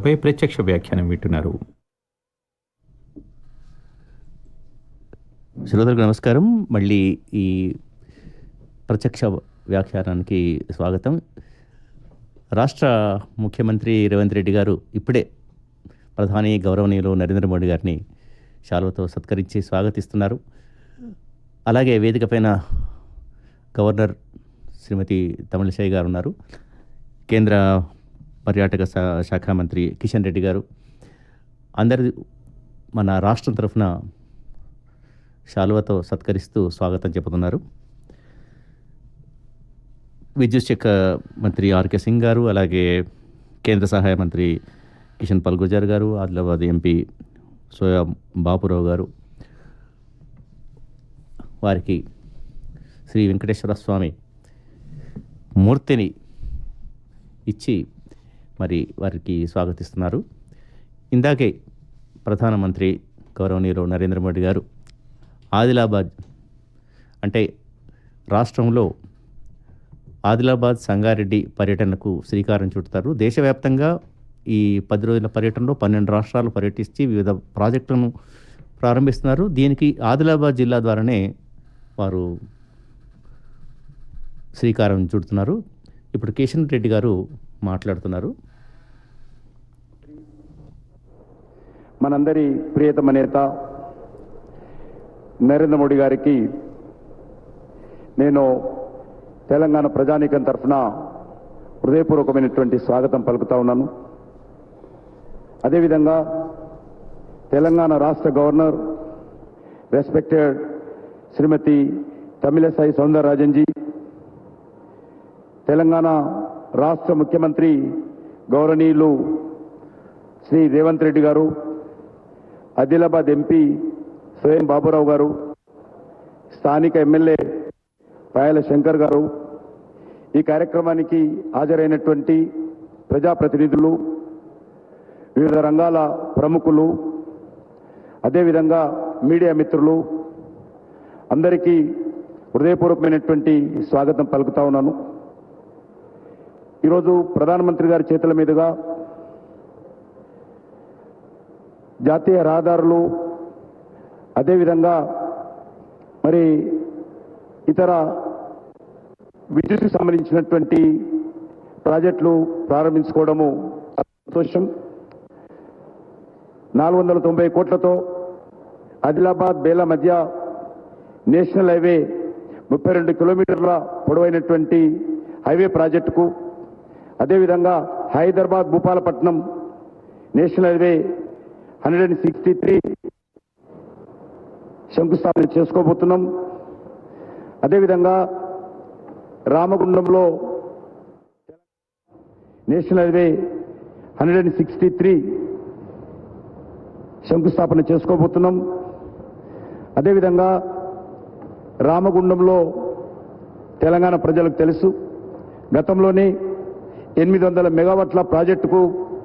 పై ప్రత్యక్ష వ్యాఖ్యానం వింటున్నారు. శ్రోతలకు నమస్కారం. మళ్ళీ ఈ ప్రత్యక్ష వ్యాఖ్యానానికి స్వాగతం. రాష్ట్ర ముఖ్యమంత్రి రేవంత్ రెడ్డి గారు ఇప్పుడే ప్రధాని గౌరవనీయులు నరేంద్ర మోడీ గారిని శాలువతో సత్కరించి స్వాగతిస్తున్నారు. అలాగే వేదిక పైన గవర్నర్ శ్రీమతి తమిళిసై గారు ఉన్నారు. కేంద్ర పర్యాటక శాఖ మంత్రి కిషన్ రెడ్డి గారు, అందరి మన రాష్ట్రం తరఫున శాలువతో సత్కరిస్తూ స్వాగతం చెబుతున్నారు. విద్యుత్ శాఖ మంత్రి ఆర్కే సింగ్ గారు, అలాగే కేంద్ర సహాయ మంత్రి కిషన్ పాల్ గుర్జర్ గారు, ఆదిలాబాద్ ఎంపీ సోయా బాపురావు గారు, వారికి శ్రీ వెంకటేశ్వర స్వామి మూర్తిని ఇచ్చి మరి వారికి స్వాగతిస్తున్నారు. ఇందాకే ప్రధానమంత్రి గౌరవనీయులు నరేంద్ర మోడీ గారు ఆదిలాబాద్ అంటే రాష్ట్రంలో ఆదిలాబాద్ సంగారెడ్డి పర్యటనకు శ్రీకారం చుడతారు. దేశవ్యాప్తంగా ఈ 10 రోజుల పర్యటనలో 12 రాష్ట్రాలు పర్యటించి వివిధ ప్రాజెక్టులను ప్రారంభిస్తున్నారు. దీనికి ఆదిలాబాద్ జిల్లా ద్వారానే వారు శ్రీకారం చుడుతున్నారు. ఇప్పుడు కిషన్ రెడ్డి గారు మాట్లాడుతున్నారు. మనందరి ప్రియతమ నేత నరేంద్ర మోడీ గారికి నేను తెలంగాణ ప్రజానీకం తరఫున హృదయపూర్వకమైనటువంటి స్వాగతం పలుకుతా ఉన్నాను. అదేవిధంగా తెలంగాణ రాష్ట్ర గవర్నర్ రెస్పెక్టెడ్ శ్రీమతి తమిళిసై సౌందరరాజన్ జీ, తెలంగాణ రాష్ట్ర ముఖ్యమంత్రి గౌరవనీయులు శ్రీ రేవంత్ రెడ్డి గారు, ఆదిలాబాద్ ఎంపీ సోయం బాబురావు గారు, స్థానిక ఎమ్మెల్యే పాయల శంకర్ గారు, ఈ కార్యక్రమానికి హాజరైనటువంటి ప్రజాప్రతినిధులు, వివిధ రంగాల ప్రముఖులు, అదేవిధంగా మీడియా మిత్రులు అందరికీ హృదయపూర్వకమైనటువంటి స్వాగతం పలుకుతా ఉన్నాను. ఈరోజు ప్రధానమంత్రి గారి చేతుల మీదుగా జాతీయ రహదారులు, అదేవిధంగా మరి ఇతర విద్యుత్కు సంబంధించినటువంటి ప్రాజెక్టులు ప్రారంభించుకోవడము సంతోషం. 490 కోట్లతో ఆదిలాబాద్ బేలా మధ్య నేషనల్ హైవే 32 కిలోమీటర్ల పొడవైనటువంటి హైవే ప్రాజెక్టుకు, అదేవిధంగా హైదరాబాద్ భూపాలపట్నం నేషనల్ హైవే 163 శంకుస్థాపన చేసుకోబోతున్నాం. అదేవిధంగా రామగుండంలో నేషనల్ హైవే 163 శంకుస్థాపన చేసుకోబోతున్నాం. అదేవిధంగా రామగుండంలో తెలంగాణ ప్రజలకు తెలుసు, గతంలోనే 800 మెగావాట్ల ప్రాజెక్టుకు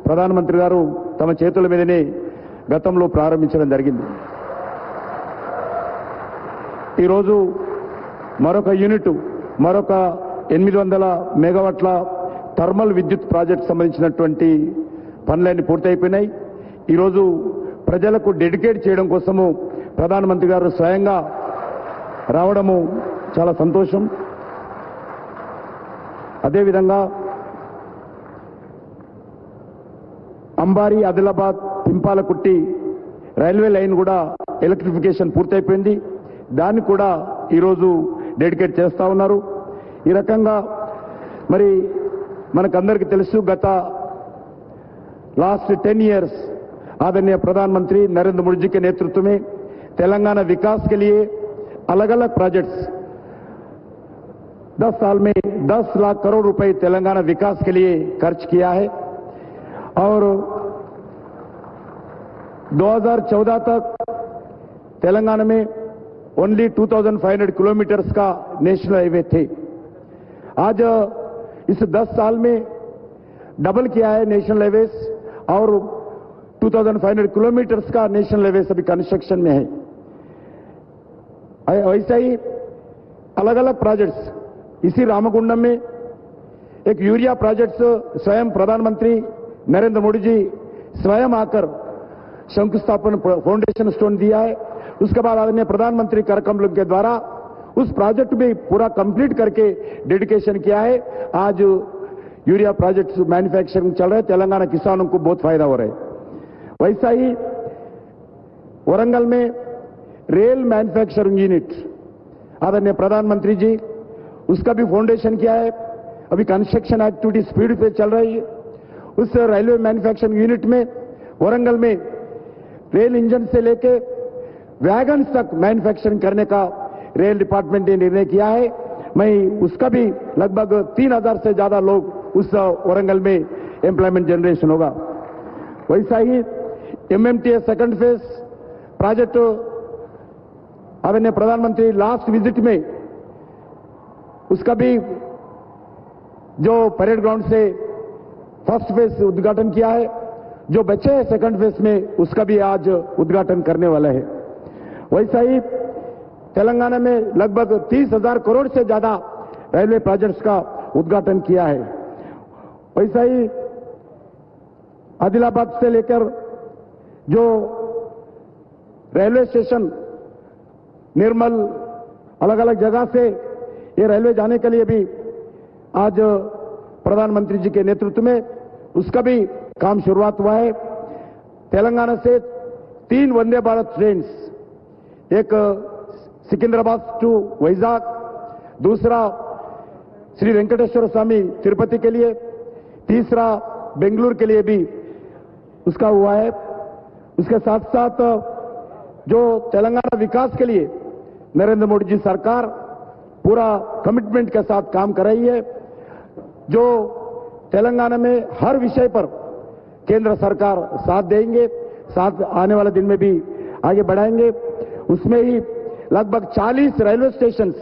ప్రధానమంత్రి గారు తమ చేతుల మీదనే గతంలో ప్రారంభించడం జరిగింది. ఈరోజు మరొక యూనిట్, మరొక 800 మెగావాట్ల థర్మల్ విద్యుత్ ప్రాజెక్టు సంబంధించినటువంటి పనులన్నీ పూర్తయిపోయినాయి. ఈరోజు ప్రజలకు డెడికేట్ చేయడం కోసము ప్రధానమంత్రి గారు స్వయంగా రావడము చాలా సంతోషం. అదేవిధంగా అంబారి ఆదిలాబాద్ పింపాలకుట్టి రైల్వే లైన్ కూడా ఎలక్ట్రిఫికేషన్ పూర్తయిపోయింది. దాన్ని కూడా ఈరోజు డెడికేట్ చేస్తూ ఉన్నారు. ఈ రకంగా మరి మనకందరికీ తెలుసు, గత लास्ट 10 इयर्स आदरणीय प्रधानमंत्री नरेंद्र मोदी जी के नेतृत्व में तेलंगाना विकास के लिए अलग अलग प्रोजेक्ट्स 10 साल में 10 लाख करोड़ रुपए तेलंगाना विकास के लिए खर्च किया है और 2014 तक तेलंगाना में ओनली 2500 किलोमीटर्स का नेशनल हाईवे थे। आज इस 10 साल में डबल किया है नेशनल हाईवेज और 2500 किलोमीटर्स का नेशनल हाईवे अभी कंस्ट्रक्शन में है। ऐसा ही अलग अलग प्रोजेक्ट्स इसी रामगुंडम में एक यूरिया प्रोजेक्ट स्वयं प्रधानमंत्री नरेंद्र मोदी जी स्वयं आकर शंकुस्थापन फाउंडेशन स्टोन दिया है। उसके बाद आदरणीय प्रधानमंत्री कार्यक्रम के द्वारा उस प्रोजेक्ट भी पूरा कंप्लीट करके डेडिकेशन किया है। आज यूरिया प्रोजेक्ट मैन्युफैक्चरिंग चल रहे, तेलंगाना किसानों को बहुत फायदा हो रहा है। वैसा ही वरंगल में रेल मैन्युफैक्चरिंग यूनिट आदरणीय प्रधानमंत्री जी उसका भी फाउंडेशन किया है। अभी कंस्ट्रक्शन एक्टिविटी स्पीड पे चल रही है। उस रेलवे मैन्युफैक्चरिंग यूनिट में वरंगल में रेल इंजन से लेके वैगन तक मैन्युफैक्चरिंग करने का रेल डिपार्टमेंट ने निर्णय किया है। मैं उसका भी लगभग 3000 से ज्यादा लोग उस वरंगल में एम्प्लॉयमेंट जनरेशन होगा। वैसा ही एमएमटीएस सेकंड फेज प्रोजेक्ट आदरणीय प्रधानमंत्री लास्ट विजिट में उसका भी जो परेड ग्राउंड से फर्स्ट फेज उद्घाटन किया है, जो बचे हैं सेकंड फेज में उसका भी आज उद्घाटन करने वाला है। वैसा ही तेलंगाना में लगभग 30,000 करोड़ से ज्यादा रेलवे प्रोजेक्ट्स का उद्घाटन किया है। वैसा ही आदिलाबाद से लेकर जो रेलवे स्टेशन निर्मल अलग अलग जगह से ये रेलवे जाने के लिए भी आज प्रधानमंत्री जी के नेतृत्व में उसका भी काम शुरुआत हुआ है। तेलंगाना से 3 वंदे भारत ट्रेन, एक सिकंदराबाद टू वैजाग, दूसरा श्री वेंकटेश्वर स्वामी तिरुपति के लिए, तीसरा बेंगलुरु के लिए भी उसका हुआ है। उसके साथ साथ जो तेलंगाना विकास के लिए नरेंद्र मोदी जी सरकार पूरा कमिटमेंट के साथ काम कर रही है। जो तेलंगाना में हर विषय पर केंद्र सरकार साथ देंगे, साथ आने वाले दिन में भी आगे बढ़ाएंगे। उसमें ही लगभग 40 रेलवे स्टेशंस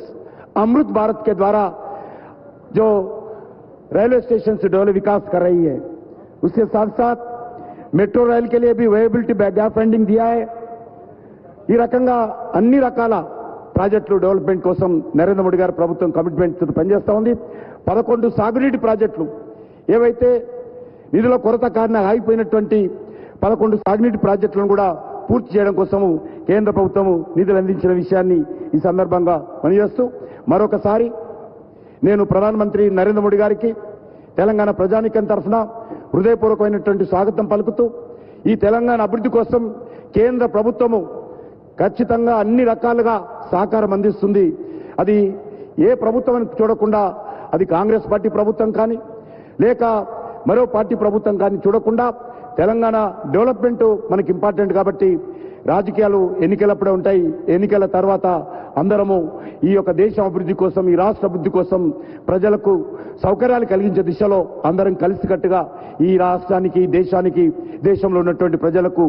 अमृत भारत के द्वारा जो रेलवे स्टेशन से डेवलप विकास कर रही है। उसके साथ साथ मेट्रो రైల్ के लिए भी वेबिलिटी गैप फंडिंग दिया है। ఈ రకంగా అన్ని రకాల ప్రాజెక్టులు డెవలప్మెంట్ కోసం నరేంద్ర మోడీ గారి ప్రభుత్వం కమిట్మెంట్ తో పనిచేస్తూ ఉంది। 11 సాగునీటి ప్రాజెక్టులు ఏవైతే నిధుల కొరత కారణంగా ఆగిపోయినటువంటి 11 సాగునీటి ప్రాజెక్టులను కూడా పూర్తి చేయడం కోసము కేంద్ర ప్రభుత్వం నిధులు అందించిన విషయాన్ని ఈ సందర్భంగా మనవిస్తూ మరొకసారి నేను ప్రధానమంత్రి నరేంద్ర మోడీ గారికి తెలంగాణ ప్రజానీకం తరఫున హృదయపూర్వకమైనటువంటి స్వాగతం పలుకుతూ ఈ తెలంగాణ అభివృద్ధి కోసం కేంద్ర ప్రభుత్వము ఖచ్చితంగా అన్ని రకాలుగా సహకారం అందిస్తుంది। అది ఏ ప్రభుత్వం చూడకుండా, అది కాంగ్రెస్ పార్టీ ప్రభుత్వం కానీ లేక మరో పార్టీ ప్రభుత్వం కానీ చూడకుండా తెలంగాణ డెవలప్మెంట్ మనకి ఇంపార్టెంట్ కాబట్టి రాజకీయాలు ఎన్నికలప్పుడే ఉంటాయి। ఎన్నికల తర్వాత అందరము ఈ యొక్క దేశం అభివృద్ధి కోసం, ఈ రాష్ట్ర అభివృద్ధి కోసం ప్రజలకు సౌకర్యాలు కలిగించే దిశలో అందరం కలిసికట్టుగా ఈ రాష్ట్రానికి, దేశానికి, దేశంలో ఉన్నటువంటి ప్రజలకు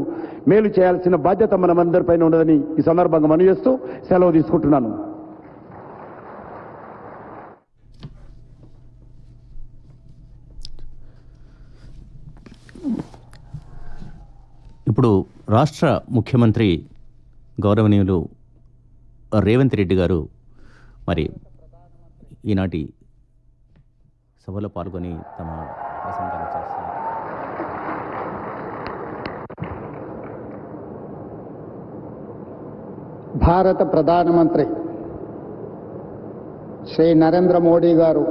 మేలు చేయాల్సిన బాధ్యత మనమందరిపైన ఉన్నదని ఈ సందర్భంగా మనవి చేస్తూ సెలవు తీసుకుంటున్నాను। ఇప్పుడు రాష్ట్ర ముఖ్యమంత్రి గౌరవనీయులు రేవంత్ రెడ్డి గారు మరి ఈనాటి సభలో పాల్గొని తమ ప్రసంగాన్ని చేస్తున్నారు। భారత ప్రధానమంత్రి శ్రీ నరేంద్ర మోడీ గారు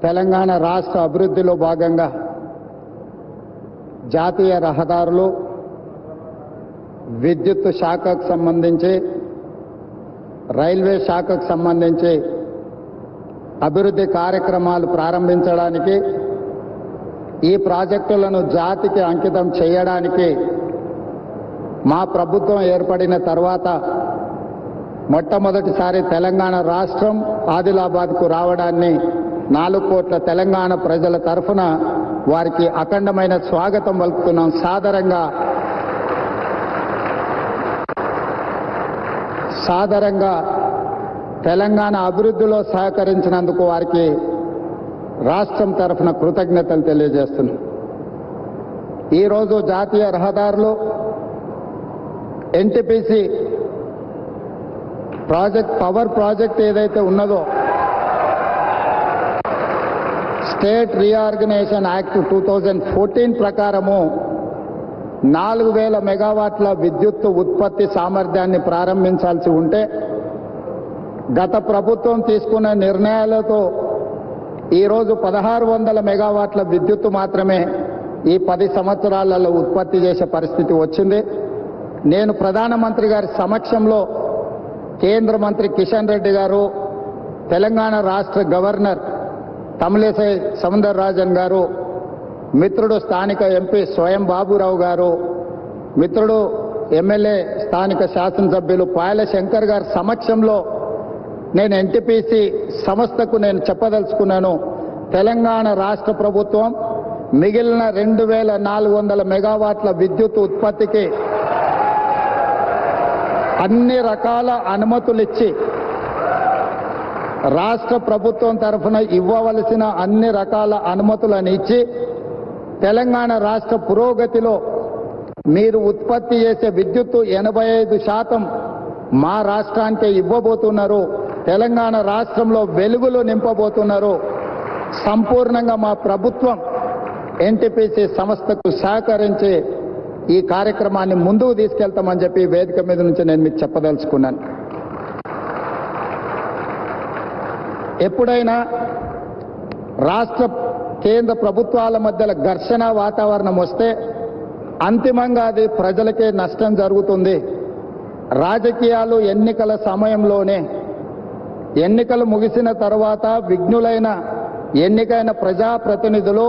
తెలంగాణ రాష్ట్ర అభివృద్ధిలో భాగంగా జాతీయ రహదారులు, విద్యుత్ శాఖకు సంబంధించి, రైల్వే శాఖకు సంబంధించి అభివృద్ధి కార్యక్రమాలు ప్రారంభించడానికి, ఈ ప్రాజెక్టులను జాతికి అంకితం చేయడానికి మా ప్రభుత్వం ఏర్పడిన తర్వాత మొట్టమొదటిసారి తెలంగాణ రాష్ట్రం ఆదిలాబాద్కు రావడాన్ని 4 కోట్ల తెలంగాణ ప్రజల తరఫున వారికి అఖండమైన స్వాగతం పలుకుతున్నాం। సాదరంగా తెలంగాణ అభివృద్ధిలో సహకరించినందుకు వారికి రాష్ట్రం తరఫున కృతజ్ఞతలు తెలియజేస్తున్నాం। ఈరోజు జాతీయ రహదారులు, ఎన్టీపీసీ ప్రాజెక్ట్, పవర్ ప్రాజెక్ట్ ఏదైతే ఉన్నదో స్టేట్ రీఆర్గనైజేషన్ యాక్ట్ 2014 ప్రకారము 4000 మెగావాట్ల విద్యుత్ ఉత్పత్తి సామర్థ్యాన్ని ప్రారంభించాల్సి ఉంటే గత ప్రభుత్వం తీసుకున్న నిర్ణయాలతో ఈరోజు 1600 మెగావాట్ల విద్యుత్తు మాత్రమే ఈ 10 సంవత్సరాలలో ఉత్పత్తి చేసే పరిస్థితి వచ్చింది. నేను ప్రధానమంత్రి గారి సమక్షంలో కేంద్ర మంత్రి కిషన్ రెడ్డి గారు, తెలంగాణ రాష్ట్ర గవర్నర్ తమిళిసై సౌందరరాజన్ గారు, మిత్రుడు స్థానిక ఎంపీ స్వయం బాబురావు గారు, మిత్రుడు ఎమ్మెల్యే స్థానిక శాసనసభ్యులు పాయల శంకర్ గారి సమక్షంలో నేను ఎన్టీపీసీ సంస్థకు నేను చెప్పదలుచుకున్నాను. తెలంగాణ రాష్ట్ర ప్రభుత్వం మిగిలిన 2400 మెగావాట్ల విద్యుత్ ఉత్పత్తికి అన్ని రకాల అనుమతులు ఇచ్చి రాష్ట్ర ప్రభుత్వం తరఫున ఇవ్వవలసిన అన్ని రకాల అనుమతులను ఇచ్చి తెలంగాణ రాష్ట్ర పురోగతిలో మీరు ఉత్పత్తి చేసే విద్యుత్తు 85% మా రాష్ట్రానికే ఇవ్వబోతున్నారు. తెలంగాణ రాష్ట్రంలో వెలుగులు నింపబోతున్నారు. సంపూర్ణంగా మా ప్రభుత్వం ఎన్టీపీసీ సంస్థకు సహకరించి ఈ కార్యక్రమాన్ని ముందుకు తీసుకెళ్తామని చెప్పి వేదిక మీద నుంచి నేను మీకు చెప్పదలుచుకున్నాను. ఎప్పుడైనా రాష్ట్ర కేంద్ర ప్రభుత్వాల మధ్యలో ఘర్షణ వాతావరణం వస్తే అంతిమంగా అది ప్రజలకే నష్టం జరుగుతుంది. రాజకీయాలు ఎన్నికల సమయంలోనే, ఎన్నికలు ముగిసిన తర్వాత విఘ్నులైన ఎన్నికైన ప్రజాప్రతినిధులు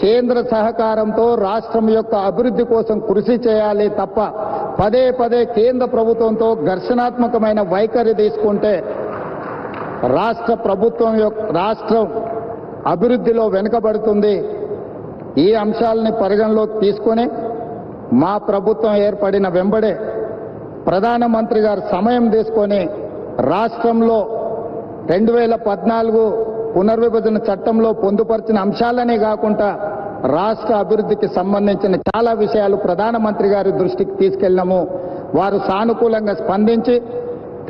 కేంద్ర సహకారంతో రాష్ట్రం యొక్క అభివృద్ధి కోసం కృషి చేయాలి తప్ప పదే పదే కేంద్ర ప్రభుత్వంతో ఘర్షణాత్మకమైన వైఖరి తీసుకుంటే రాష్ట్రం అభివృద్ధిలో వెనుకబడుతుంది. ఈ అంశాలని పరిగణలోకి తీసుకొని మా ప్రభుత్వం ఏర్పడిన వెంబడే ప్రధానమంత్రి గారు సమయం తీసుకొని రాష్ట్రంలో 2014 పునర్విభజన చట్టంలో పొందుపరిచిన అంశాలనే కాకుండా రాష్ట్ర అభివృద్ధికి సంబంధించిన చాలా విషయాలు ప్రధానమంత్రి గారి దృష్టికి తీసుకెళ్ళినాము. వారు సానుకూలంగా స్పందించి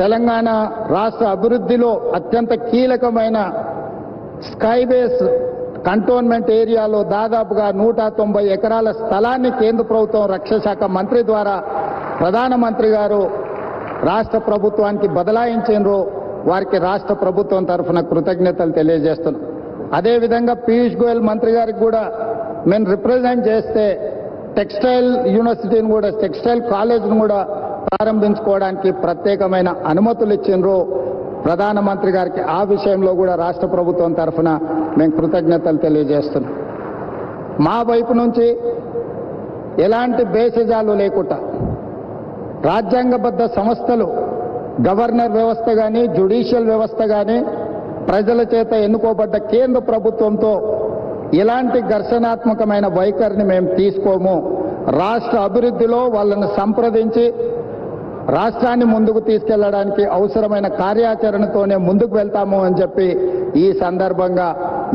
తెలంగాణ రాష్ట్ర అభివృద్ధిలో అత్యంత కీలకమైన స్కైబేస్ కంటోన్మెంట్ ఏరియాలో దాదాపుగా 190 ఎకరాల స్థలాన్ని కేంద్ర ప్రభుత్వం రక్షణ శాఖ మంత్రి ద్వారా ప్రధానమంత్రి గారు రాష్ట్ర ప్రభుత్వానికి బదలాయించారు. వారికి రాష్ట్ర ప్రభుత్వం తరఫున కృతజ్ఞతలు తెలియజేస్తున్నాం. అదేవిధంగా పీయూష్ గోయల్ మంత్రి గారికి కూడా మేము రిప్రజెంట్ చేస్తే టెక్స్టైల్ యూనివర్సిటీని కూడా, టెక్స్టైల్ కాలేజ్ను కూడా ప్రారంభించుకోవడానికి ప్రత్యేకమైన అనుమతులు ఇచ్చిండ్రు. ప్రధానమంత్రి గారికి ఆ విషయంలో కూడా రాష్ట్ర ప్రభుత్వం తరఫున మేము కృతజ్ఞతలు తెలియజేస్తున్నాం. మా వైపు నుంచి ఎలాంటి భేషజాలు లేకుండా రాజ్యాంగబద్ధ సంస్థలు, గవర్నర్ వ్యవస్థ కానీ, జ్యుడిషియల్ వ్యవస్థ కానీ, ప్రజల చేత ఎన్నుకోబడ్డ కేంద్ర ప్రభుత్వంతో ఇలాంటి ఘర్షణాత్మకమైన వైఖరిని మేము తీసుకోము. రాష్ట్ర అభివృద్ధిలో వాళ్ళను సంప్రదించి రాష్ట్రాన్ని ముందుకు తీసుకెళ్లడానికి అవసరమైన కార్యాచరణతోనే ముందుకు వెళ్తాము అని చెప్పి ఈ సందర్భంగా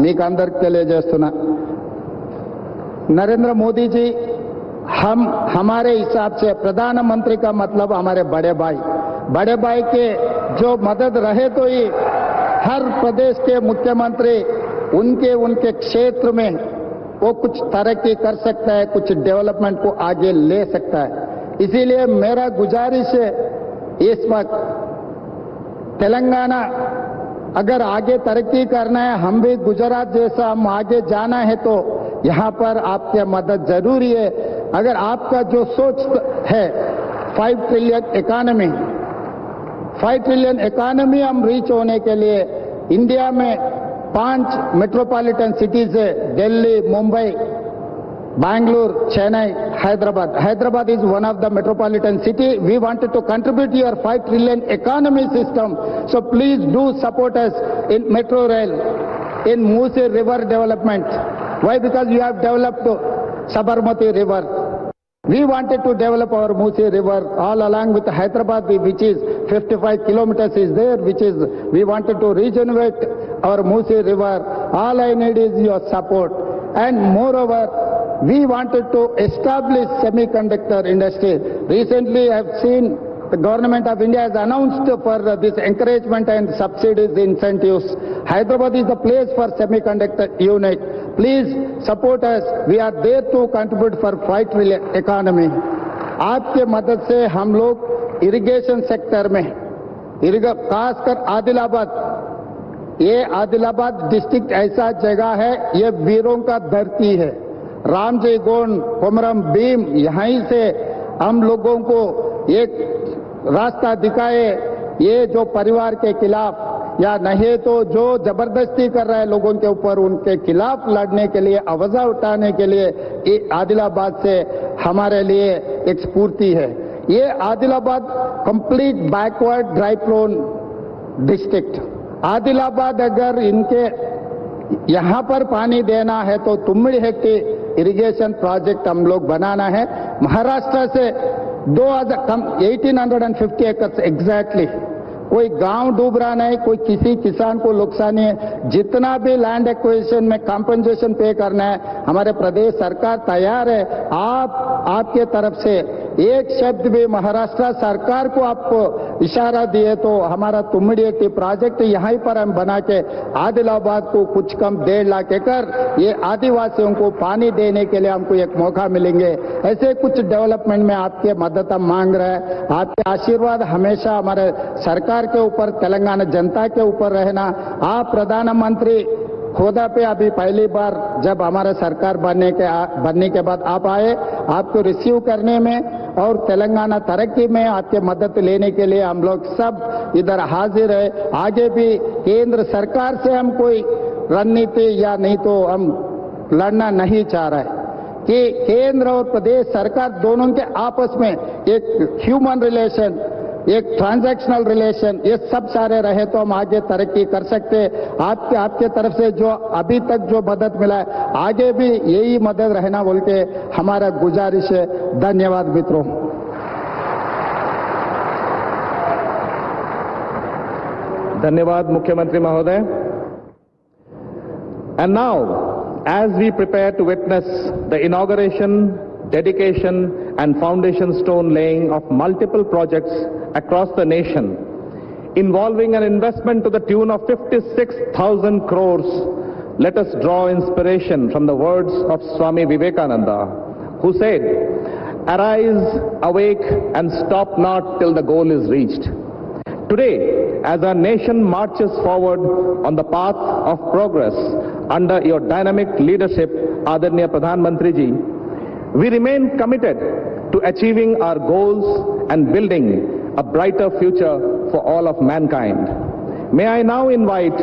మీకు అందరికి తెలియజేస్తున్నా. नरेंद्र मोदी जी हमारे हिसाब से प्रधानमंत्री का मतलब हमारे बड़े भाई के जो मदद रहे तो ही हर प्रदेश के मुख्यमंत्री उनके क्षेत्र में वो कुछ तरक्की कर सकता है, कुछ डेवलपमेंट को आगे ले सकता है. इसीलिए मेरा गुजारिश है इस वक्त तेलंगाना अगर आगे तरक्की करना है, हम भी गुजरात जैसा हम आगे जाना है तो यहाँ पर आपकी मदद जरूरी है. अगर आपका जो सोच है 5 ट्रिलियन इकोनॉमी हम रीच होने के लिए इंडिया में 5 मेट्रोपॉलिटन सिटीज है, Delhi, Mumbai, Bangalore, Chennai, Hyderabad. Hyderabad is one of the metropolitan city. We wanted to contribute to your 5 trillion economy system. So please do support us in metro rail, in Musi river development. Why? Because you have developed Sabarmati river. We wanted to develop our Musi river all along with Hyderabad, which is 55 kilometers is there, which is, we wanted to regenerate our Musi river. All I need is your support. And moreover, we wanted to establish semiconductor industry. Recently, I have seen the Government of India has announced for this encouragement and subsidies, incentives. Hyderabad is the place for semiconductor unit. Please support us. We are there to contribute for fight economy. आपके मदद से हम लोग irrigation sector में खासकर आदिलाबाद, ये Adilabad district ऐसा जगह है, ये वीरों का धरती है। रामजी गोंड, कोमरम भीम, यहीं से हम लोगों को एक रास्ता दिखाए। ये जो परिवार के खिलाफ या नहीं तो जो जबरदस्ती कर रहे हैं लोगों के ऊपर, उनके खिलाफ लड़ने के लिए, आवाज उठाने के लिए आदिलाबाद से हमारे लिए एक स्फूर्ति है। ये Adilabad complete backward dry prone district. Adilabad अगर इनके यहां पर पानी देना है तो तुमड़ी हेक्टी इरिगेशन प्रोजेक्ट हम लोग बनाना है। महाराष्ट्र से 1850 एकड़ एग्जैक्टली। कोई गांव डूब रहा नहीं, कोई किसी किसान को नुकसान नहीं है। जितना भी लैंड एक्विजिशन में कॉम्पेंसेशन पे करना है, हमारे प्रदेश सरकार तैयार है। आपके तरफ से एक शब्द भी महाराष्ट्र सरकार को आप इशारा दिए तो हमारा तुमड़ी प्रोजेक्ट यहीं पर हम बना के आदिलाबाद को कुछ कम 1.5 लाख एकड़ ये आदिवासियों को पानी देने के लिए हमको एक मौका मिलेंगे। ऐसे कुछ डेवलपमेंट में आपके मदद हम मांग रहे हैं। आपके आशीर्वाद हमेशा हमारे सरकार के ऊपर, तेलंगाना जनता के ऊपर रहना। आप प्रधानमंत्री खोदा पे अभी पहली बार जब हमारा सरकार बनने के बाद आप आए, आपको रिसीव करने में और तेलंगाना तरक्की में आपके मदद लेने के लिए हम लोग सब इधर हाजिर है। आगे भी केंद्र सरकार से हम कोई रणनीति या नहीं तो हम लड़ना नहीं चाह रहे कि केंद्र और प्रदेश सरकार दोनों के आपस में एक ह्यूमन रिलेशन, एक ट्रांजैक्शनल रिलेशन, ये सब सारे रहे तो हम आगे तरक्की कर सकते। आपके तरफ से जो अभी तक जो मदद मिला है, आगे भी यही मदद रहना बोल के हमारा गुजारिश है। धन्यवाद मित्रों। धन्यवाद मुख्यमंत्री महोदय। And now, as we prepare to witness the inauguration, dedication and foundation stone laying of multiple projects across the nation, involving an investment to the tune of 56,000 crores, let us draw inspiration from the words of Swami Vivekananda, who said, "Arise, awake and stop not till the goal is reached." Today, as our nation marches forward on the path of progress under your dynamic leadership, Adarniya Pradhan Mantri ji, we remain committed to achieving our goals and building a brighter future for all of mankind. May I now invite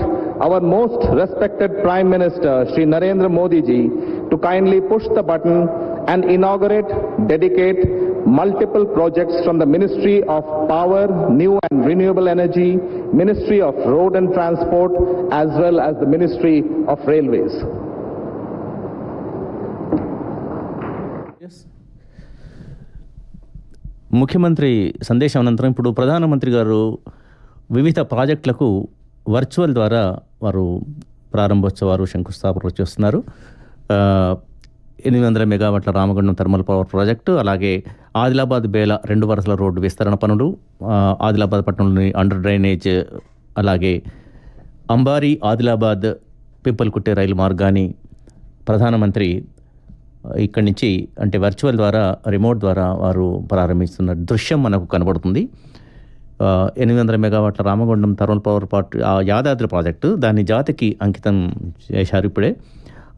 our most respected Prime Minister, Shri Narendra Modi ji, to kindly push the button and inaugurate, dedicate multiple projects from the Ministry of Power, New and Renewable Energy, Ministry of Road and Transport, as well as the Ministry of Railways. ముఖ్యమంత్రి సందేశం అనంతరం ఇప్పుడు ప్రధానమంత్రి గారు వివిధ ప్రాజెక్టులకు virtual ద్వారా వారు ప్రారంభోత్సవాలు, శంకుస్థాపనలు చేస్తున్నారు. 800 మెగావాట్ల రామగుండం థర్మల్ పవర్ ప్రాజెక్టు, అలాగే ఆదిలాబాద్ బేల 2 వరుసల రోడ్డు విస్తరణ పనులు, ఆదిలాబాద్ పట్టణంలోని అండర్ డ్రైనేజ్, అలాగే అంబారీ ఆదిలాబాద్ పిప్పల్కుట్టే రైలు మార్గాన్ని ప్రధానమంత్రి ఇక్కడి నుంచి అంటే వర్చువల్ ద్వారా, రిమోట్ ద్వారా వారు ప్రారంభిస్తున్న దృశ్యం మనకు కనబడుతుంది. 800 మెగావాట్ల Ramagundam thermal power Yadadri project, దాన్ని జాతికి అంకితం చేశారు ఇప్పుడే.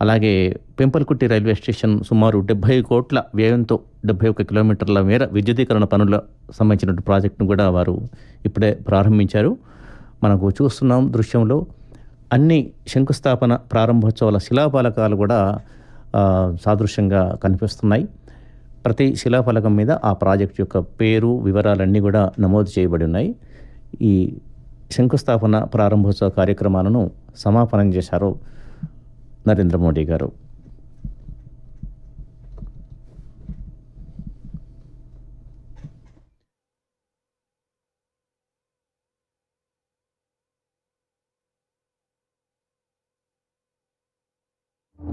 అలాగే పెంపల్కుట్టి రైల్వే స్టేషన్ సుమారు 70 కోట్ల వ్యయంతో 71 కిలోమీటర్ల మేర విద్యుదీకరణ పనుల సంబంధించిన ప్రాజెక్టును కూడా వారు ఇప్పుడే ప్రారంభించారు. మనకు చూస్తున్నాం దృశ్యంలో అన్ని శంకుస్థాపన ప్రారంభోత్సవాల శిలాఫలకాలు కూడా సాదృశ్యంగా కనిపిస్తున్నాయి. ప్రతి శిలాఫలకం మీద ఆ ప్రాజెక్టు యొక్క పేరు, వివరాలన్నీ కూడా నమోదు చేయబడి ఉన్నాయి. ఈ శంకుస్థాపన ప్రారంభోత్సవ కార్యక్రమాలను సమాపనం చేశారు నరేంద్ర మోడీ గారు.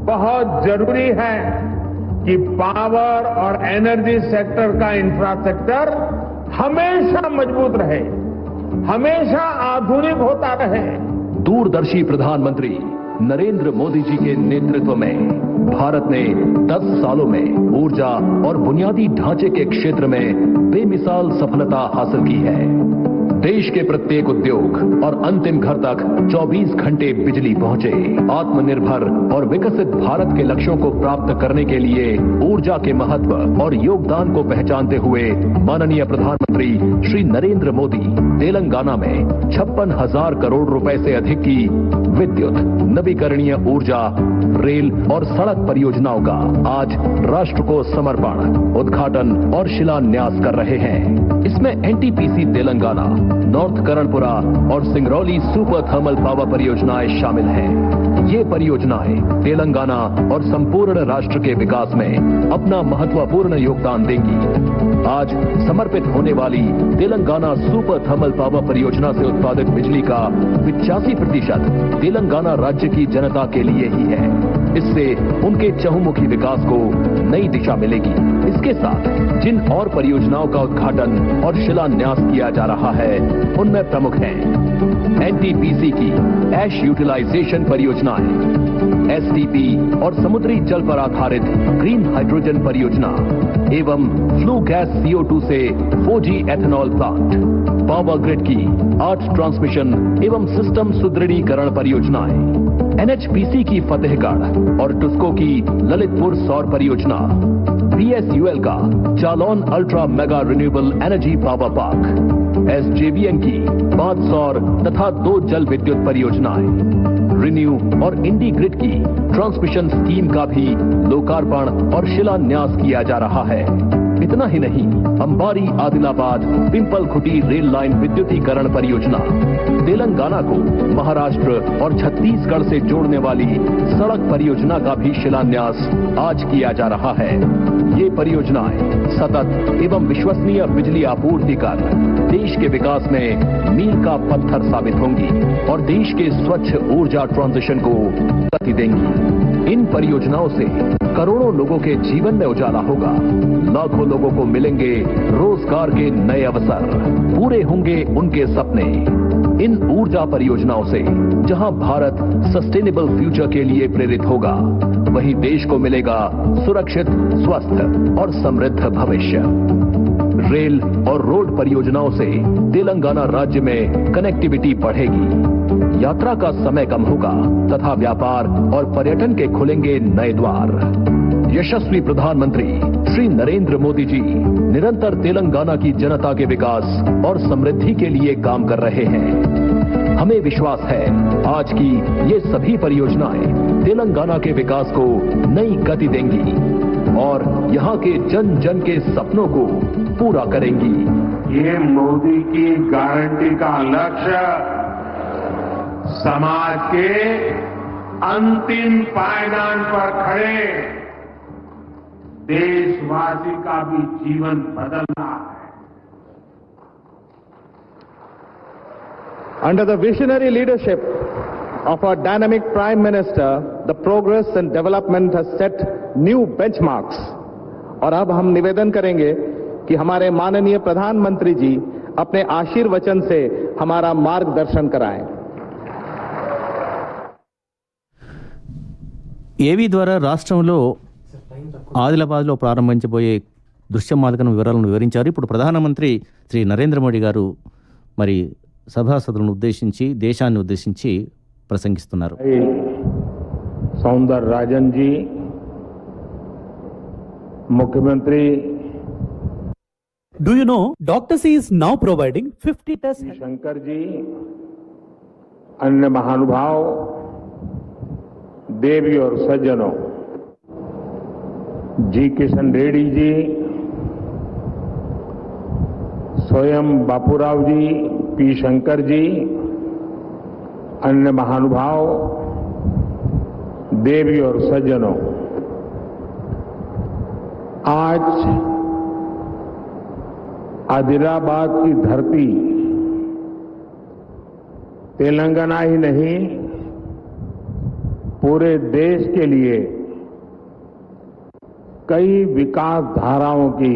बहुत जरूरी है कि पावर और एनर्जी सेक्टर का इंफ्रास्ट्रक्चर हमेशा मजबूत रहे, हमेशा आधुनिक होता रहे। दूरदर्शी प्रधानमंत्री नरेंद्र मोदी जी के नेतृत्व में भारत ने 10 सालों में ऊर्जा और बुनियादी ढांचे के क्षेत्र में बेमिसाल सफलता हासिल की है। देश के प्रत्येक उद्योग और अंतिम घर तक 24 घंटे बिजली पहुंचे। आत्मनिर्भर और विकसित भारत के लक्ष्यों को प्राप्त करने के लिए ऊर्जा के महत्व और योगदान को पहचानते हुए माननीय प्रधानमंत्री श्री नरेंद्र मोदी तेलंगाना में 56,000 करोड़ रुपए से अधिक की विद्युत, नवीकरणीय ऊर्जा, रेल और सड़क परियोजनाओं का आज राष्ट्र को समर्पण, उद्घाटन और शिलान्यास कर रहे हैं। इसमें एनटीपीसी तेलंगाना, नॉर्थ करणपुरा और सिंगरौली सुपर थर्मल पावर परियोजनाएं शामिल हैं। ये परियोजनाएं तेलंगाना और संपूर्ण राष्ट्र के विकास में अपना महत्वपूर्ण योगदान देंगी। आज समर्पित होने वाली तेलंगाना सुपर थर्मल पावर परियोजना से उत्पादित बिजली का 85% तेलंगाना राज्य की जनता के लिए ही है। इससे उनके चहुमुखी विकास को नई दिशा मिलेगी। इसके साथ जिन और परियोजनाओं का उद्घाटन और शिलान्यास किया जा रहा है, उनमें प्रमुख हैं एनटीपीसी की ऐश यूटिलाइजेशन परियोजनाएं, एसटीपी और समुद्री जल पर आधारित ग्रीन हाइड्रोजन परियोजना एवं फ्लू गैस CO2 से 4G ethanol plant, power grid की 8 ट्रांसमिशन एवं सिस्टम सुदृढ़ीकरण परियोजनाएं, एनएचपीसी की फतेहगढ़ और टुस्को की ललितपुर सौर परियोजना, बीएसयूएल का Jalaun ultra mega renewable energy power park, SJVN की 5 सौर तथा 2 जल विद्युत परियोजनाएं, रिन्यू और इंडी ग्रिड की ट्रांसमिशन स्कीम का भी लोकार्पण और शिलान्यास किया जा रहा है। इतना ही नहीं, अंबारी आदिलाबाद पिंपल खुटी रेल लाइन विद्युतीकरण परियोजना, तेलंगाना को महाराष्ट्र और छत्तीसगढ़ से जोड़ने वाली सड़क परियोजना का भी शिलान्यास आज किया जा रहा है। ये परियोजनाएं सतत एवं विश्वसनीय बिजली आपूर्ति कर देश के विकास में मील का पत्थर साबित होंगी और देश के स्वच्छ ऊर्जा ट्रांजिशन को गति देंगी। इन परियोजनाओं से करोड़ों लोगों के जीवन में उजाला होगा, लाखों लोगों को मिलेंगे रोजगार के नए अवसर, पूरे होंगे उनके सपने। इन ऊर्जा परियोजनाओं से जहां भारत सस्टेनेबल फ्यूचर के लिए प्रेरित होगा, वहीं देश को मिलेगा सुरक्षित, स्वस्थ और समृद्ध भविष्य। रेल और रोड परियोजनाओं से तेलंगाना राज्य में कनेक्टिविटी बढ़ेगी, यात्रा का समय कम होगा तथा व्यापार और पर्यटन के खुलेंगे नए द्वार। यशस्वी प्रधानमंत्री श्री नरेंद्र मोदी जी निरंतर तेलंगाना की जनता के विकास और समृद्धि के लिए काम कर रहे हैं। हमें विश्वास है आज की ये सभी परियोजनाएं तेलंगाना के विकास को नई गति देंगी और यहाँ के जन जन के सपनों को पूरा करेंगी। ये मोदी की गारंटी का लक्ष्य समाज के अंतिम पायदान पर खड़े देशवासी का भी जीवन बदलना है। Under the visionary leadership of our dynamic Prime Minister, the progress and development has set new benchmarks. और अब हम निवेदन करेंगे कि हमारे माननीय प्रधानमंत्री जी अपने आशीर्वचन से हमारा मार्गदर्शन कराएं। ఏవీ ద్వారా రాష్ట్రంలో ఆదిలాబాద్లో ప్రారంభించబోయే దృశ్యమాలికను వివరాలను వివరించారు. ఇప్పుడు ప్రధానమంత్రి శ్రీ నరేంద్ర మోడీ గారు మరి సభాసదులను ఉద్దేశించి దేశాన్ని ఉద్దేశించి ప్రసంగిస్తున్నారు. सौंदर राजन जी, मुख्यमंत्री Do you know Doctor is now providing 50 tests? Shankar ji, अन्य महानुभाव, देवी और सज्जनों, जी किशन रेड्डी जी, स्वयं बापूराव जी, पी शंकर जी, अन्य महानुभाव, देवी और सज्जनों, आज आदिलाबाद की धरती तेलंगाना ही नहीं, पूरे देश के लिए कई विकास धाराओं की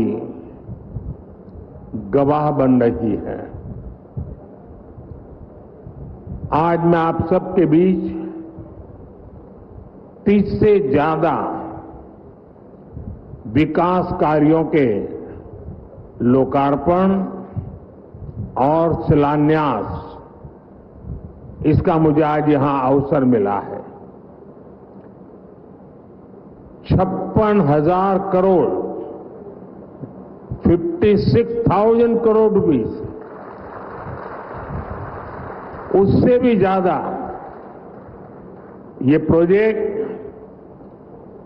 गवाह बन रही है। आज मैं आप सबके बीच 30 से ज्यादा विकास कार्यों के लोकार्पण और शिलान्यास, इसका मुझे आज यहां अवसर मिला है। 56,000 करोड़ 56,000 करोड़ रुपीस, उससे भी ज्यादा ये प्रोजेक्ट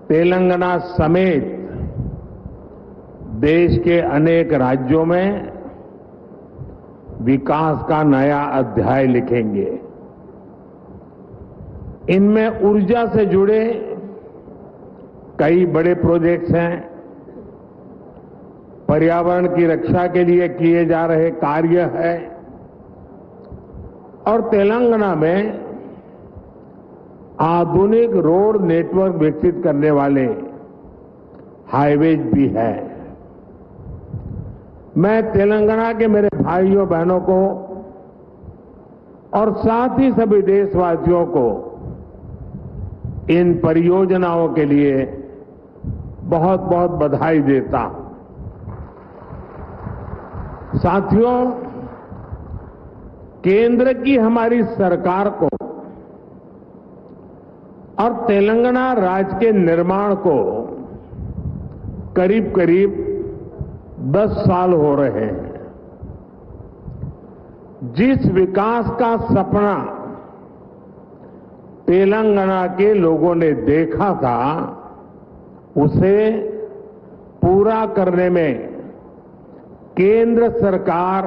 तेलंगाना समेत देश के अनेक राज्यों में विकास का नया अध्याय लिखेंगे। इनमें ऊर्जा से जुड़े कई बड़े प्रोजेक्ट्स हैं, पर्यावरण की रक्षा के लिए किए जा रहे कार्य है, और तेलंगाना में आधुनिक रोड नेटवर्क विकसित करने वाले हाईवेज भी है। मैं तेलंगाना के मेरे भाइयों बहनों को और साथ ही सभी देशवासियों को इन परियोजनाओं के लिए बहुत बहुत बधाई देता हूं। साथियों, केंद्र की हमारी सरकार को और तेलंगाना राज्य के निर्माण को करीब करीब 10 साल हो रहे हैं। जिस विकास का सपना तेलंगाना के लोगों ने देखा था, उसे पूरा करने में केंद्र सरकार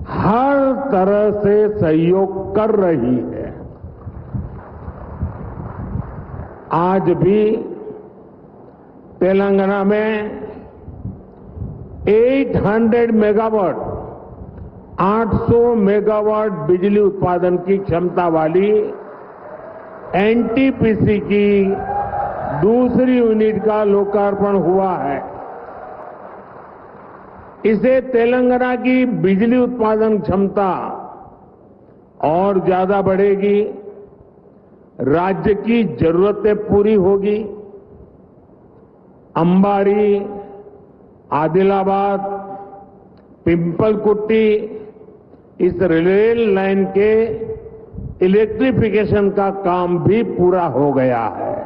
हर तरह से सहयोग कर रही है। आज भी तेलंगाना में 800 मेगावाट 800 मेगावाट बिजली उत्पादन की क्षमता वाली एनटीपीसी की दूसरी यूनिट का लोकार्पण हुआ है। इसे तेलंगाना की बिजली उत्पादन क्षमता और ज्यादा बढ़ेगी, राज्य की जरूरतें पूरी होगी। अंबारी, आदिलाबाद, पिंपलकुट्टी, इस रेल लाइन के इलेक्ट्रिफिकेशन का काम भी पूरा हो गया है।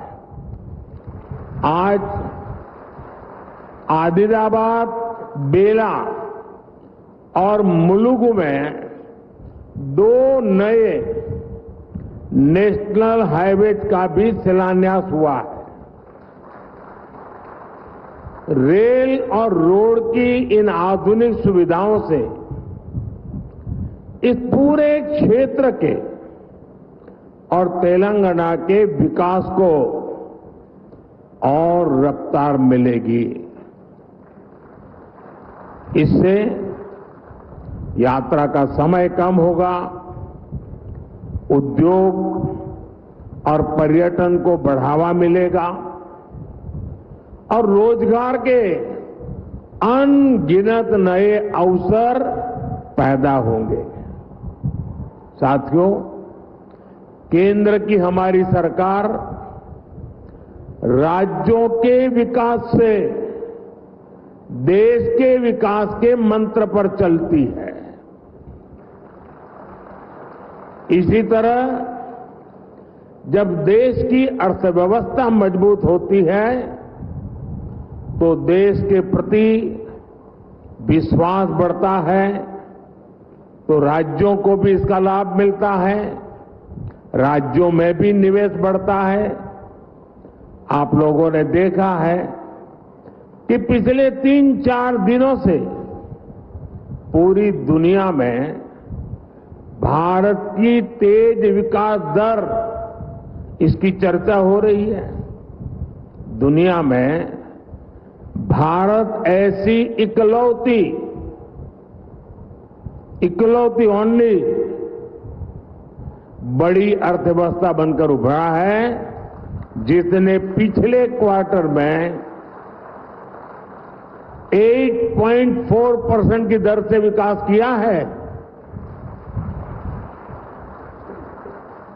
आज आदिलाबाद, बेला और मुलुगु में 2 नए नेशनल हाईवेज का भी शिलान्यास हुआ है। रेल और रोड की इन आधुनिक सुविधाओं से इस पूरे क्षेत्र के और तेलंगाना के विकास को और रफ्तार मिलेगी। इससे यात्रा का समय कम होगा, उद्योग और पर्यटन को बढ़ावा मिलेगा और रोजगार के अनगिनत नए अवसर पैदा होंगे। साथियों, केंद्र की हमारी सरकार राज्यों के विकास से देश के विकास के मंत्र पर चलती है। इसी तरह जब देश की अर्थव्यवस्था मजबूत होती है तो देश के प्रति विश्वास बढ़ता है, तो राज्यों को भी इसका लाभ मिलता है, राज्यों में भी निवेश बढ़ता है। आप लोगों ने देखा है कि पिछले 3-4 दिनों से पूरी दुनिया में भारत की तेज विकास दर, इसकी चर्चा हो रही है। दुनिया में भारत ऐसी इकलौती ओनली बड़ी अर्थव्यवस्था बनकर उभरा है जिसने पिछले क्वार्टर में 8.4% की दर से विकास किया है।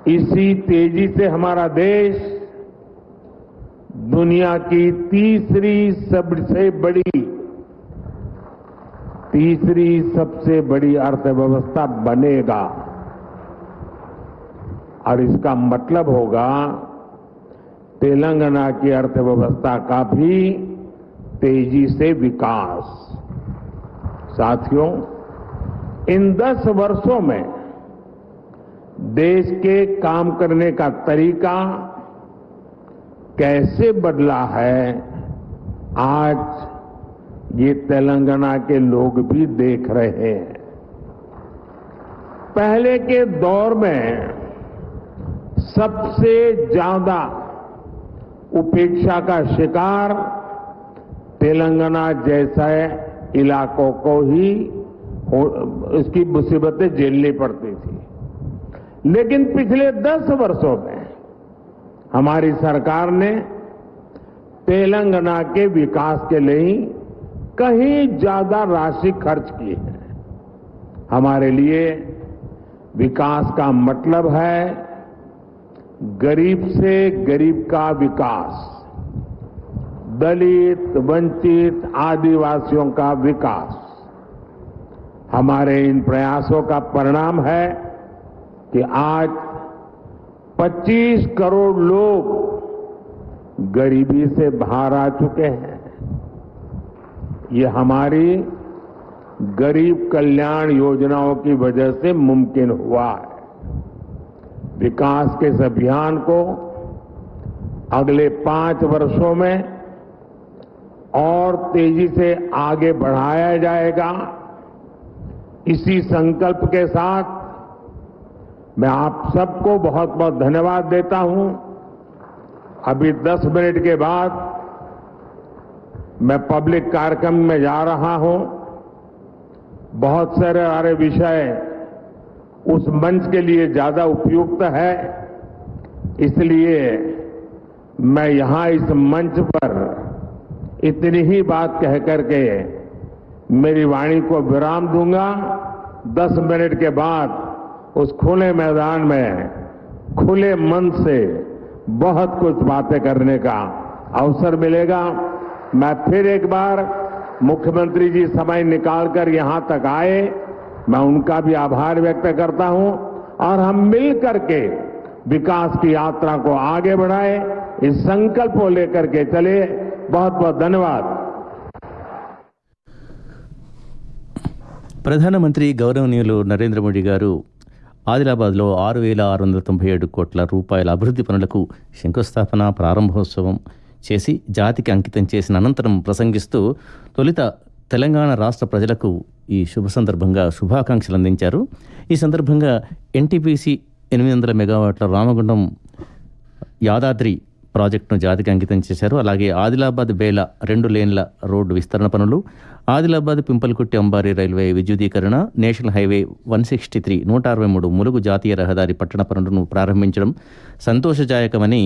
इसी तेजी से हमारा देश दुनिया की तीसरी सबसे बड़ी अर्थव्यवस्था बनेगा। और इसका मतलब होगा तेलंगाना की अर्थव्यवस्था का भी तेजी से विकास। साथियों, इन 10 वर्षों में देश के काम करने का तरीका कैसे बदला है, आज ये तेलंगाना के लोग भी देख रहे हैं। पहले के दौर में सबसे ज्यादा उपेक्षा का शिकार तेलंगाना जैसे इलाकों को ही इसकी मुसीबतें झेलनी पड़ती थी। लेकिन पिछले 10 वर्षों में हमारी सरकार ने तेलंगाना के विकास के लिए कहीं ज्यादा राशि खर्च की है। हमारे लिए विकास का मतलब है गरीब से गरीब का विकास, दलित, वंचित, आदिवासियों का विकास। हमारे इन प्रयासों का परिणाम है कि आज 25 करोड़ लोग गरीबी से बाहर आ चुके हैं। ये हमारी गरीब कल्याण योजनाओं की वजह से मुमकिन हुआ है। विकास के इस अभियान को अगले 5 वर्षों में और तेजी से आगे बढ़ाया जाएगा। इसी संकल्प के साथ मैं आप सबको बहुत बहुत धन्यवाद देता हूं। अभी 10 मिनट के बाद मैं पब्लिक कार्यक्रम में जा रहा हूं। बहुत सारे विषय उस मंच के लिए ज्यादा उपयुक्त है, इसलिए मैं यहां इस मंच पर इतनी ही बात कह करके मेरी वाणी को विराम दूंगा। 10 मिनट के बाद उस खुले मैदान में खुले मन से बहुत कुछ बातें करने का अवसर मिलेगा। मैं फिर एक बार मुख्यमंत्री जी समय निकालकर यहां तक आए, मैं उनका भी आभार व्यक्त करता हूं और हम मिल करके विकास की यात्रा को आगे बढ़ाए, इस संकल्प को लेकर के चले। बहुत बहुत धन्यवाद। ప్రధానమంత్రి గౌరవనీయులు నరేంద్ర మోడీ గారు ఆదిలాబాద్లో 6,697 కోట్ల రూపాయల అభివృద్ధి పనులకు శంకుస్థాపన ప్రారంభోత్సవం చేసి జాతికి అంకితం చేసిన అనంతరం ప్రసంగిస్తూ తొలుత తెలంగాణ రాష్ట్ర ప్రజలకు ఈ శుభ సందర్భంగా శుభాకాంక్షలు అందించారు. ఈ సందర్భంగా ఎన్టీపీసీ 800 మెగావాట్ల రామగుండం యాదాద్రి ప్రాజెక్టును జాతికి అంకితం చేశారు. అలాగే ఆదిలాబాద్ బేల 2 లేన్ల రోడ్డు విస్తరణ పనులు, ఆదిలాబాద్ పింపల్కుట్టి అంబారీ రైల్వే విద్యుదీకరణ, నేషనల్ హైవే 163 163 ములుగు జాతీయ రహదారి పట్టణ పనులను ప్రారంభించడం సంతోషదాయకమని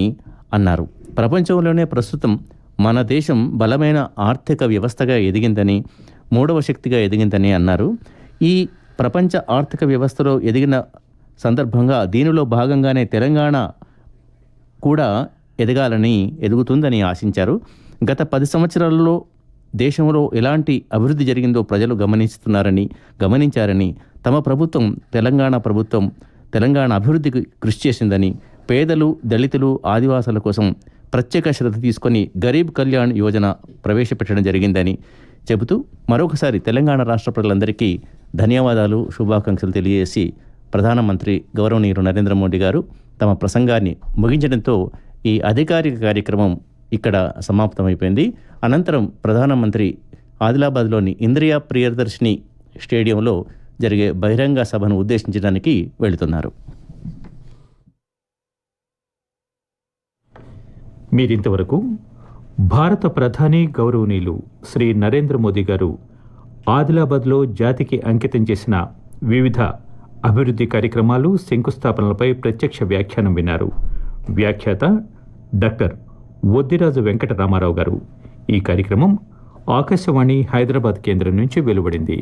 అన్నారు. ప్రపంచంలోనే ప్రస్తుతం మన దేశం బలమైన ఆర్థిక వ్యవస్థగా ఎదిగిందని, 3వ శక్తిగా ఎదిగిందని అన్నారు. ఈ ప్రపంచ ఆర్థిక వ్యవస్థలో ఎదిగిన సందర్భంగా దీనిలో భాగంగానే తెలంగాణ కూడా ఎదుగుతుందని ఆశించారు. గత 10 సంవత్సరాలలో దేశంలో ఎలాంటి అభివృద్ధి జరిగిందో ప్రజలు గమనించారని, తమ ప్రభుత్వం తెలంగాణ అభివృద్ధికి కృషి చేసిందని, పేదలు, దళితులు, ఆదివాసుల కోసం ప్రత్యేక శ్రద్ధ తీసుకొని గరీబ్ కళ్యాణ్ యోజన ప్రవేశపెట్టడం జరిగిందని చెబుతూ మరొకసారి తెలంగాణ రాష్ట్ర ప్రజలందరికీ ధన్యవాదాలు, శుభాకాంక్షలు తెలియజేసి ప్రధానమంత్రి గౌరవనీయులు నరేంద్ర మోడీ గారు తమ ప్రసంగాన్ని ముగించడంతో ఈ అధికారిక కార్యక్రమం ఇక్కడ సమాప్తమైపోయింది. అనంతరం ప్రధానమంత్రి ఆదిలాబాద్లోని ఇంద్రియా ప్రియదర్శిని స్టేడియంలో జరిగే బహిరంగ సభను ఉద్దేశించడానికి వెళుతున్నారు. మీరింతవరకు భారత ప్రధాని గౌరవనీయులు శ్రీ నరేంద్ర మోదీ గారు ఆదిలాబాద్లో జాతికి అంకితం చేసిన వివిధ అభివృద్ధి కార్యక్రమాలు, శంకుస్థాపనలపై ప్రత్యక్ష వ్యాఖ్యానం విన్నారు. వ్యాఖ్యాత డాక్టర్ వద్దిరాజు వెంకట రామారావు గారు. ఈ కార్యక్రమం ఆకాశవాణి హైదరాబాద్ కేంద్రం నుంచి వెలువడింది.